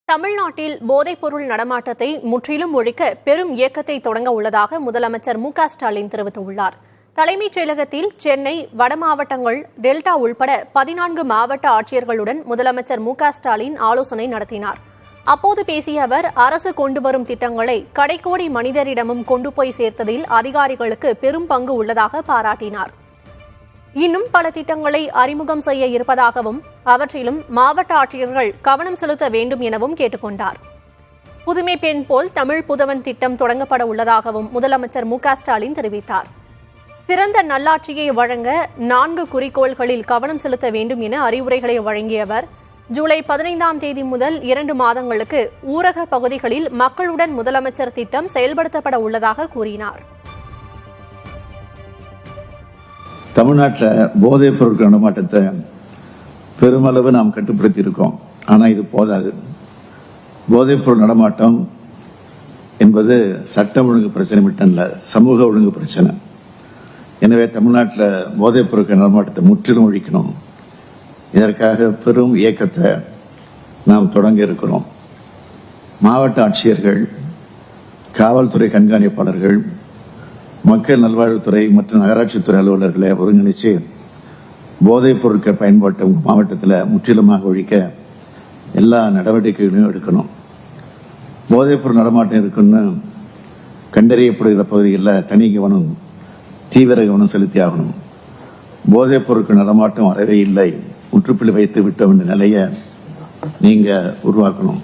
தமிழ்நாட்டில் போதைப்பொருள் நடமாட்டத்தை முற்றிலும் ஒழிக்க பெரும் இயக்கத்தை தொடங்க உள்ளதாக முதலமைச்சர் மு.க.ஸ்டாலின் தெரிவித்துள்ளார். தலைமைச் செயலகத்தில் சென்னை, வடமாவட்டங்கள், டெல்டா உள்பட 14 மாவட்ட ஆட்சியர்களுடன் முதலமைச்சர் மு.க.ஸ்டாலின் ஆலோசனை நடத்தினார். அப்போது பேசிய அவர், அரசு கொண்டு வரும் திட்டங்களை கடைக்கோடி மனிதரிடமும் கொண்டு போய் சேர்த்ததில் அதிகாரிகளுக்கு பெரும் பங்கு உள்ளதாக பாராட்டினார். இன்னும் பல திட்டங்களை அறிமுகம் செய்ய இருப்பதாகவும் அவற்றிலும் மாவட்ட ஆட்சியர்கள் கவனம் செலுத்த வேண்டும் எனவும் கேட்டுக் கொண்டார். புதுமை பெண் போல் தமிழ் புதவன் திட்டம் தொடங்கப்பட உள்ளதாகவும் முதலமைச்சர் மு.க.ஸ்டாலின் தெரிவித்தார். சிறந்த நல்லாட்சியை வழங்க 4 குறிக்கோள்களில் கவனம் செலுத்த வேண்டும் என அறிவுரைகளை வழங்கிய அவர், ஜூலை 15ஆம் தேதி முதல் 2 மாதங்களுக்கு ஊரக பகுதிகளில் மக்களுடன் முதலமைச்சர் திட்டம் செயல்படுத்தப்பட உள்ளதாக கூறினார். தமிழ்நாட்டில் போதைப் பொருட்கள் நடமாட்டத்தை பெருமளவு நாம் கட்டுப்படுத்தி இருக்கோம். ஆனால் இது போதாது. போதைப் பொருள் நடமாட்டம் என்பது சட்டம் ஒழுங்கு பிரச்சனை மட்டும் இல்லை, சமூக ஒழுங்கு பிரச்சனை. எனவே தமிழ்நாட்டில் போதைப் பொருட்கள் நடமாட்டத்தை முற்றிலும் ஒழிக்கணும். இதற்காக பெரும் இயக்கத்தை நாம் தொடங்க இருக்கிறோம். மாவட்ட ஆட்சியர்கள், காவல்துறை கண்காணிப்பாளர்கள், மக்கள் நல்வாழ்வுத்துறை மற்றும் நகராட்சித்துறை அலுவலர்களை ஒருங்கிணைச்சு போதைப் பொருட்கள் பயன்பாட்டை மாவட்டத்தில் முற்றிலுமாக ஒழிக்க எல்லா நடவடிக்கைகளையும் எடுக்கணும். போதைப் பொருள் நடமாட்டம் இருக்குன்னு கண்டறியப்படுகிற பகுதிகளில் தனி கவனம், தீவிர கவனம் செலுத்தி ஆகணும். போதைப் பொருட்கள் நடமாட்டம் வரவே இல்லை, முற்றுப்புள்ளி வைத்து விட்ட வேண்டிய நிலையை நீங்க உருவாக்கணும்.